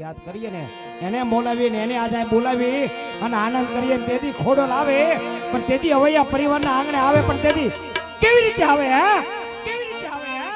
યાદ કરીએ ને એને બોલાવીને એને આજે બોલાવી અને આનંદ કરીએ તેથી ખોડલ આવે પણ તેથી અવૈયા પરિવારના આંગણે આવે પણ તેથી કેવી રીતે આવે હે કેવી રીતે આવે હે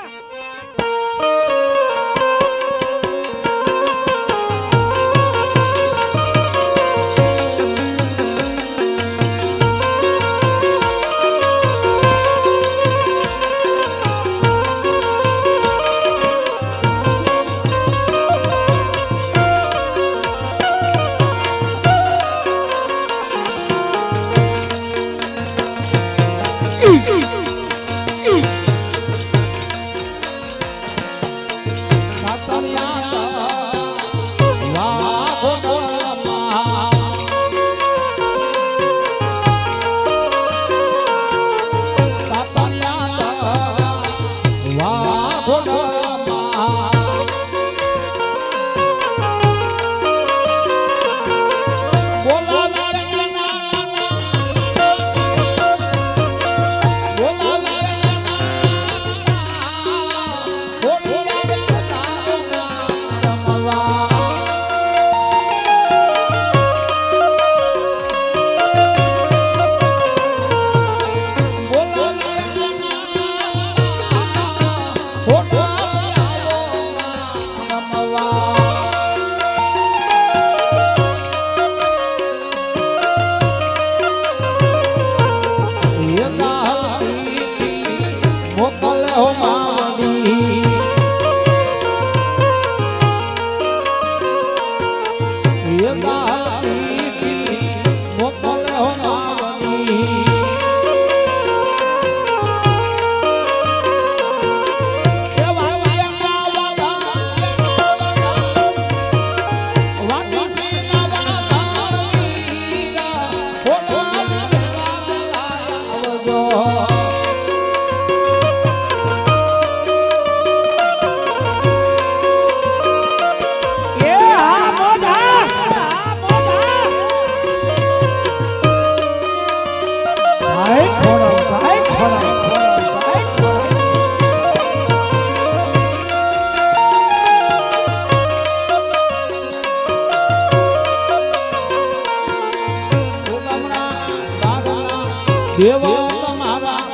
દેવા તમારા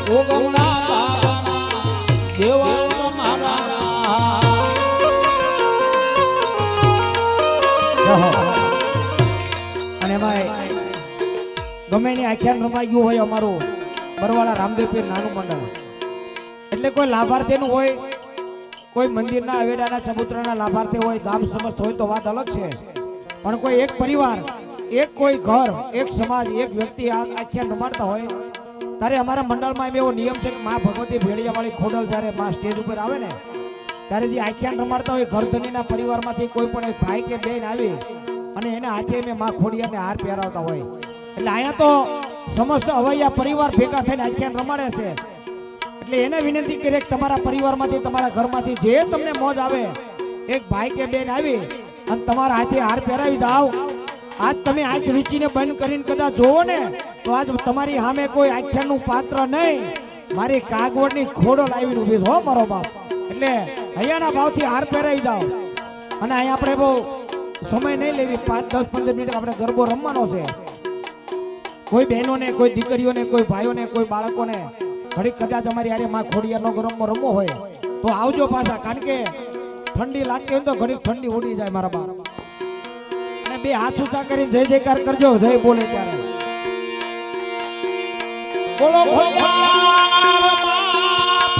ઓ ગૌના દેવા તમારા અને ભાઈ ગમે ની આખ્યાન રમાઈ ગયું હોય અમારું બરવાળા રામદેવ પીર નાનું મંડળ એટલે કોઈ લાભાર્થી નું હોય કોઈ મંદિરના અવેડાના ચબૂતરાના લાભાર્થી હોય ગામ સમસ્ત હોય તો વાત અલગ છે પણ કોઈ એક પરિવાર એક કોઈ ઘર એક સમાજ એક વ્યક્તિ આ આખ્યાન રમાડતા હોય ત્યારે અમારા મંડળમાં એવો નિયમ છે કે માં ભગવતી ભેળિયાવાળી ખોડલ જ્યારે માં સ્ટેજ ઉપર આવે ને ત્યારે જે આખ્યાન રમાડતા હોય ઘરધનીના પરિવારમાંથી કોઈ પણ ભાઈ કે બેન આવી અને એના હાથે અમે માં ખોડિયારને હાર પહેરાવતા હોય એટલે અહીંયા તો સમસ્ત અવૈયા પરિવાર ભેગા થઈને આખ્યાન રમાડે છે એટલે એને વિનંતી કરીએ કે તમારા પરિવારમાંથી તમારા ઘરમાંથી જે તમને મોજ આવે એક ભાઈ કે બેન આવી અને તમારા હાથે હાર પહેરાવી દાવ આજ તમે આંખ વીચીને બંધ કરીને કદાચ જોવો ને તો આજ તમારી સામે કોઈ આખ્યાનનું પાત્ર નહીં મારી કાગવડની ખોડો લાવીને ઊભી છે હો મારો બાપ એટલે હૈયાના ભાવથી હાર પહેરાવી દાવ અને અહીંયા આપણે બહુ સમય નહીં લેવી 5, 10, 15 મિનિટ આપણે ગરબો રમવાનો છે કોઈ બહેનોને કોઈ દીકરીઓને કોઈ ભાઈઓને કોઈ બાળકોને ઘડી કદાચ અમારી યારે માં ખોડિયારનો ગરમો રમવો હોય તો આવજો પાછા કારણ કે ઠંડી લાગતી હોય તો ઘડી ઠંડી ઉડી જાય મારા બાપ અને બે હાથ ઊંચા કરીને જય જયકાર કરજો જય બોલે ત્યારે બોલો ખોડિયાર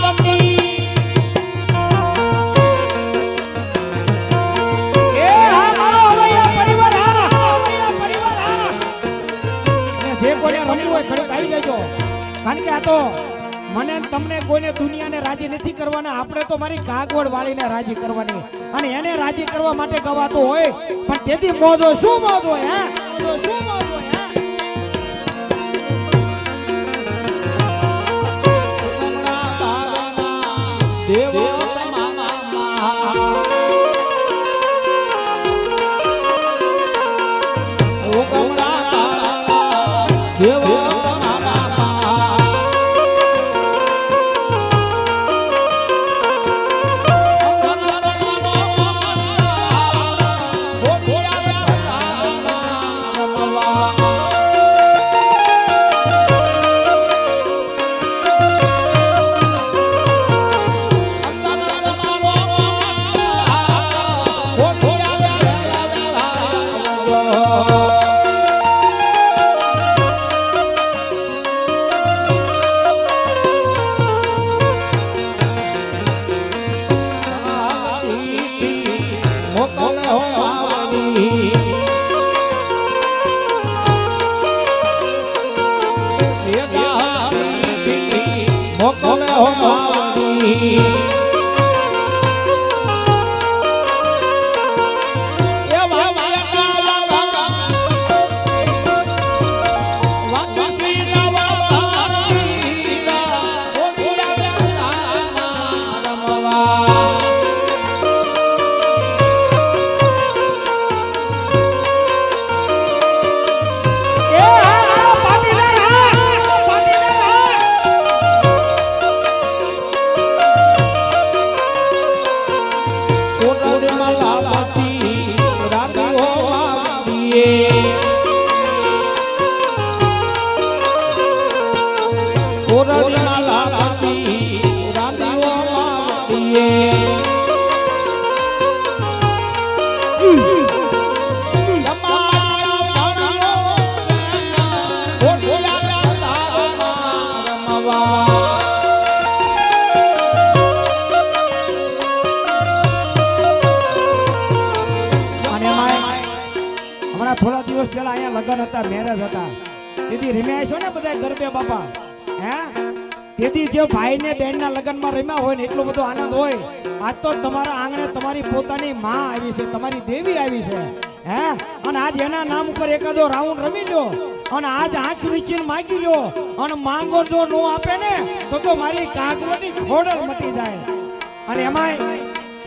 માતની એ હા મારો અવૈયા પરિવાર અને જે કોઈને રમવું હોય ઘડી આવી જજો કારણ કે આ તો મને તમને કોઈને દુનિયાને રાજી નથી કરવાના આપણે તો મારી કાગવડ વાળીને રાજી કરવાની અને એને રાજી કરવા માટે ગવાતો હોય પણ તેથી મોજ હોય શું મોજ હોય હે શું મોજ હોય હે હમણાં થોડા દિવસ પહેલા અહીંયા લગ્ન હતા, મેરેજ હતા, તેથી રમ્યા છો ને બધા ગરબે બાપા. હે તેથી જે ભાઈ ને બેન ના લગ્નમાં રમ્યા હોય ને એટલો બધો આનંદ હોય. આજ તો તમારા આંગણે તમારી પોતાની માં આવી છે, તમારી દેવી આવી છે. હે અને આજ એના નામ ઉપર એકાદો રાઉન્ડ રમી લો અને આજ આંખ વીચીને માગી લો અને માંગો જો નો આપે ને તો મારી કાગવની ખોડલ મટી જાય. અને એમાંય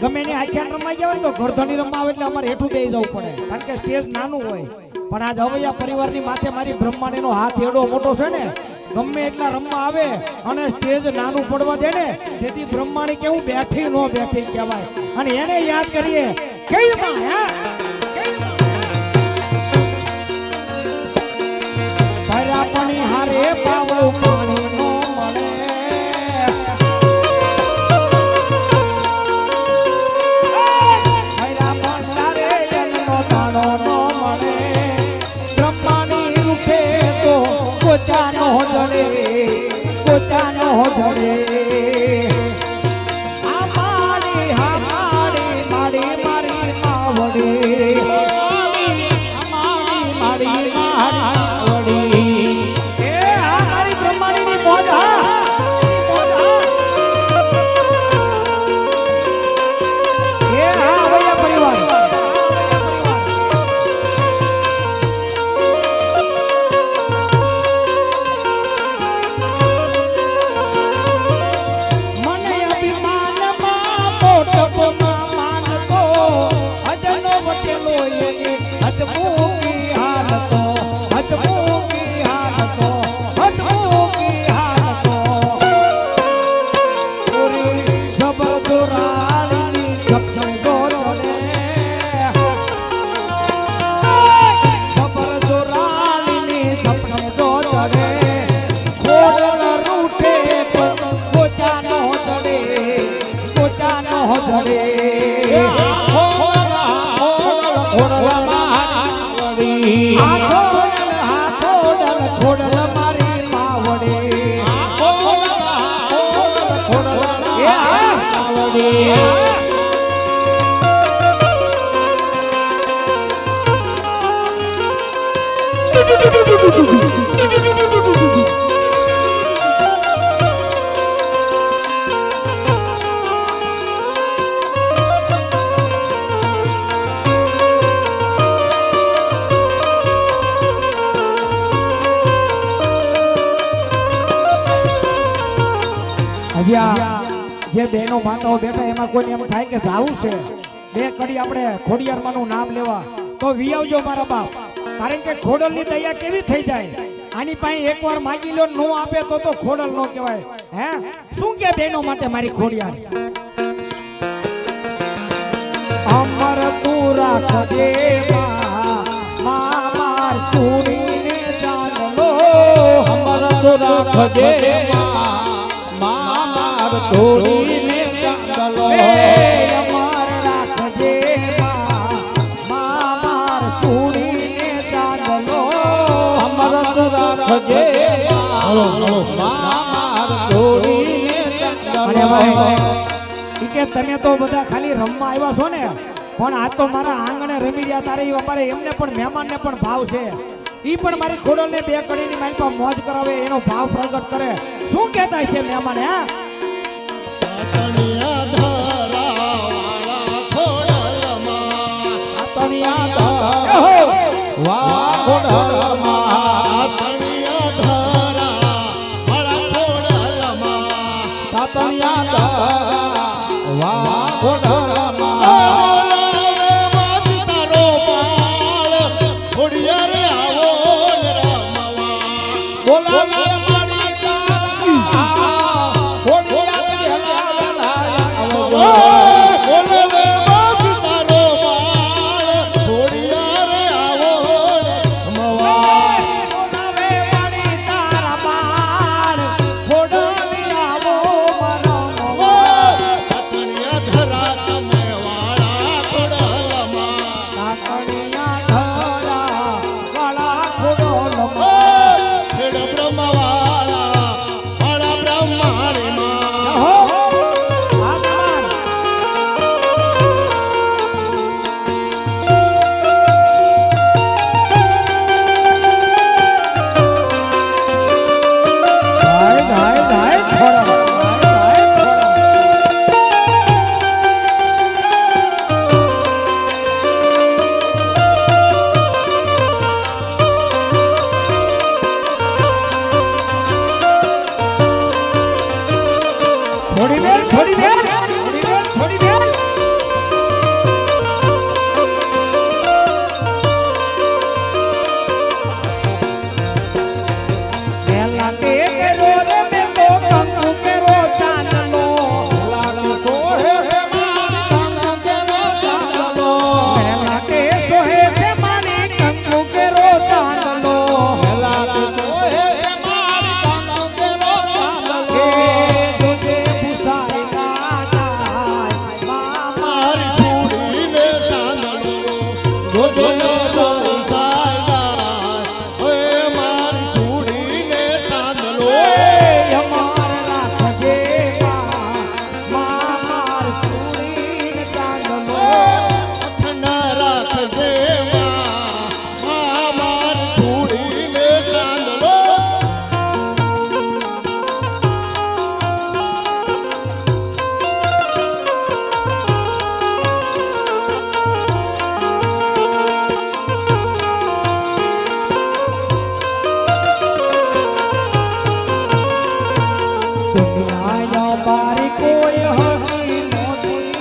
ગમે ને આખ્યાન રમાઈ ગયા હોય તો ગરધણી રમવા આવે એટલે અમારે હેઠું બેસી જવું પડે, કારણ કે સ્ટેજ નાનું હોય. પણ આજ અવૈયા પરિવારની માથે મારી બ્રહ્માણીનો હાથ એડો મોટો છે ને, ગમે એટલા રમવા આવે અને સ્ટેજ નાનું પડવા દે ને, તેથી બ્રહ્માણી કેવું બેઠી નો બેઠી કહેવાય. અને એને યાદ કરીએ કેવી માં હે ભરા પાણી હારે પાવળું પાણી નો મળે. કોચાનો જડે આ મારી મારી મારી માવડી મારી માવડી એ આ મારી બ્રહ્માણીની મોજ. એ હા ભૈયા પરિવાર જે બહેનો માતાઓ બેઠા એમાં કોઈ એમ થાય કે જાવું છે બે કડી આપણે ખોડિયારમાંનું નામ લેવા તો વિયાવજો મારા બાપ, કારણ કે ખોડલની દયા કેવી થઈ જાય. આની પાસે એકવાર માગી લો નો આપે તો ખોડલ નો કહેવાય. હે શું કે બહેનો માટે મારી ખોડિયાર અમર પૂરા ખજે માર ચૂડીને ચાંદલો અમર પૂરા ખજે માર ચૂડીને ચાંદલો અમાર રાખજે માર ચૂડીને ચાંદલો અમર રાખજે માર ચૂડીને ચાંદલો. કે તમે તો બધા ખાલી રમવા આવ્યા છો ને, પણ આજ તો મારા આંગણે રમી રહ્યા તારે અમારે એમને પણ મહેમાનને પણ ભાવ છે. ઈ પણ મારી ખોડલને બે કડીની મારી પાસે મોજ કરાવે એનો ભાવ પ્રગટ કરે. શું કહેતા છે મહેમાન? હે તણિયા ધરાવાળા ખોડલમાં વાહ ખોડલમાં તણિયા ધરાવાળા ખોડલમાં વાહ ખોડલમાં તારો બાળ ખોડિયાર આવો ને રમવા બોલાલા મારી તારા ખોડિયાર આવો બોલે બાપ તારો બાળ ખોડિયાર આવો ને રમવા બોલાવે વાળી તારા બાળ ખોડલી આવો મરમવા તણિયા ધરા તમે વાળા ખોડલમાં કાકડિયા ધરા વાળા ખોડલમાં ખેડ બ્રહ્મવાળા વાળા બ્રહ્માણીમાં હો આગમન ધાય ધાય ધાય છોડા ધાય છોડા થોડી વાર થોડી વાર થોડી વાર થોડી વાર પહેલા તે કેરો રે મે તો કંકુ કેરો ચાંદલો લાલા સોહે મારી કંકુ ચાંદલો પહેલા તે સોહે છે મારી કંકુ કેરો ચાંદલો લાલા સોહે મારી કંકુ ચાંદલો એ તુજે ભૂસાઈ કાટાય મામા મારી સુડીને ચાંદલો જોજો મારી સુડીને ચાંદલો અમાર રાખજે મામાર સુડીન ચાંદલો અથના રાખજે મારી સુડીને ચાંદલો દુનિયા મારી કોઈ હકી નહોતી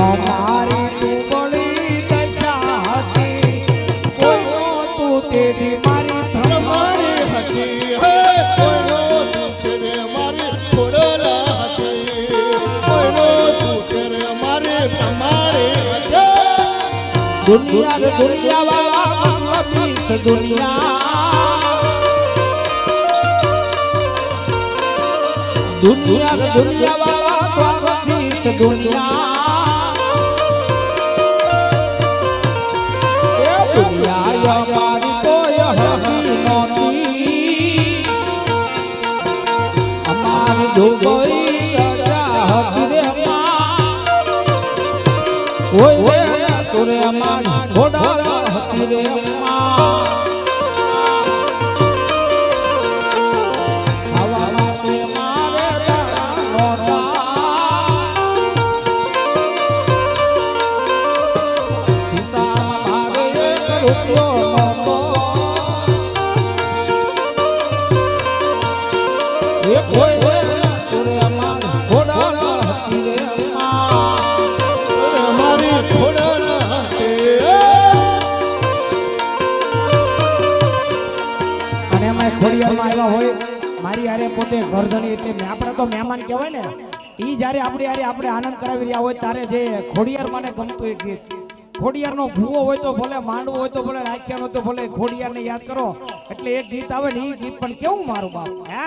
અમારી દુબળી દશા હતી કોઈ નહોતું તેરી મારી મારી ધમારી હતી હે કોઈનો તુતરે મારી ખોડલા હતી કોઈનો તુતરે મારી તમારી હતી દુનિયા વાળા મત દુનિયા વાળા સ્વાગત દુનિયા એ દુનિયા અમારી કોઈ હકી નહોતી અમારી ડોબરી હતી રે કોઈ તોરે અમારી ખોડા હતી રે આવા માટે મારે તારા પિતા મારે એક રૂપિયો નહોતો એ કોઈ તોરે અમારી ખોડા હતી રે મારી ખોડલા હતી અને એમાં ખોડિયારમાં આવ્યા હોય મારી હારે પોતે ઘરધણી એટલે આપણે તો મહેમાન કહેવાય ને ઈ જ્યારે આપણી હારે આપણે આનંદ કરાવી રહ્યા હોય ત્યારે જે ખોડિયાર મને ગમતું એક ગીત ખોડિયારનો ભૂવો હોય તો ભલે માંડવો હોય તો ભલે રાખ્યાનો તો ભલે ખોડિયારને યાદ કરો એટલે એક ગીત આવે ને ઈ ગીત પણ કેવું મારું બાપ હે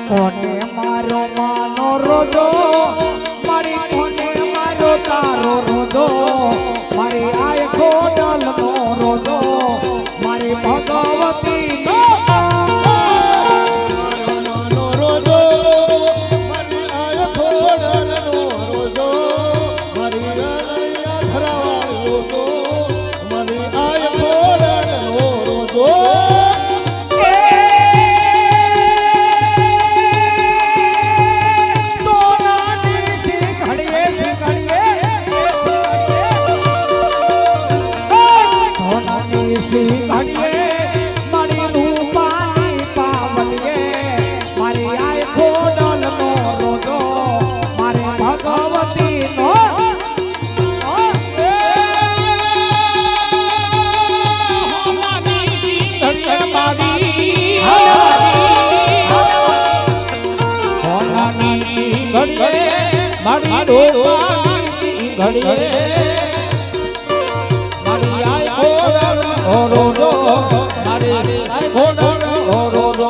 કોને મારો માનો રોજો મારી કોને મારો તારો રોજો મારી આય ખોડલનો રોજો મારી ભગવતી નો મારો રોજો મારી આય ખોડલનો રોજો મારી રળિયા ધરાવાળો રોજો મારી આય ખોડલનો રોજો ઘોડાની ઘડીએ મારી આય ઘોડાનો ઓરોડો મારી આય ઘોડાનો ઓરોડો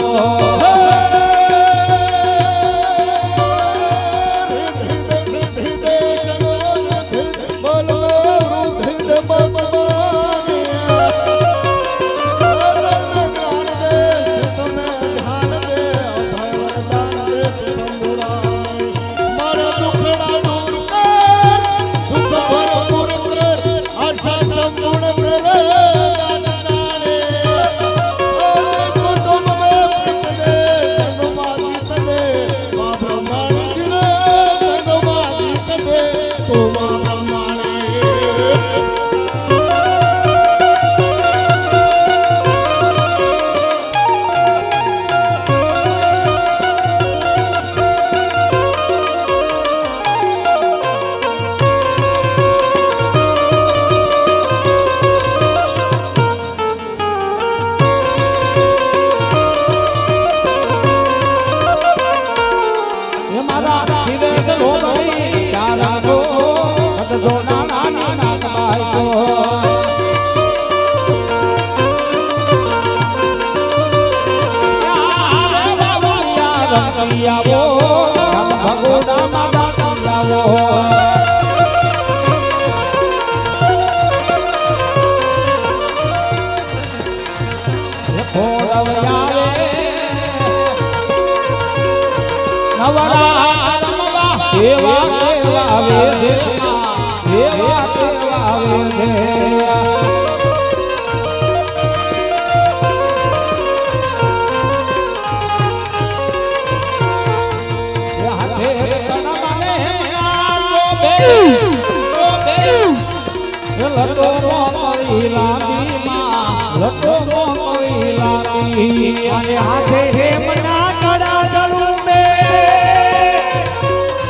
હાથે હેમના કડા જળું મે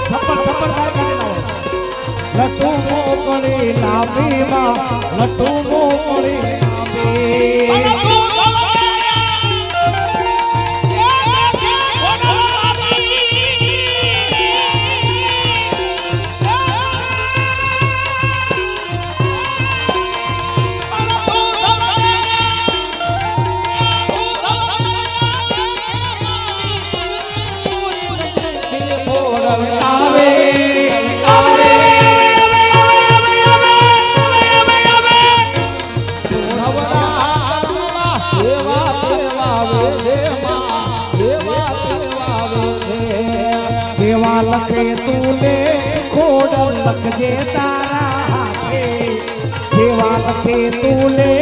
થપ્પડ થપ્પડ કરી નાખો લટુ મોકળી લાંબી માં લટુ મોકળી લાંબી देवा लखे तूने खोडल लखजे तारा हाथे देवा लखे तूने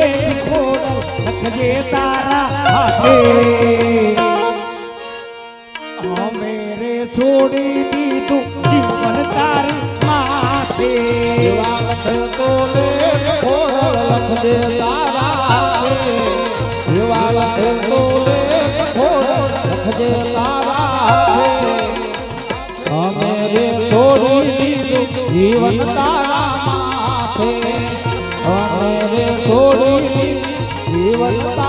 खोडल लखजे तारा हाथे मेरे छोड़ी दीदू जीवन तारी माथे देवा लखे तूने खोडल लखजे तारा हाथे देवा लखे तूने खोडल लखजे तारा हाथे मेरे छोड़ी जीवन तारा माथे मेरे छोड़ी जीवन तारा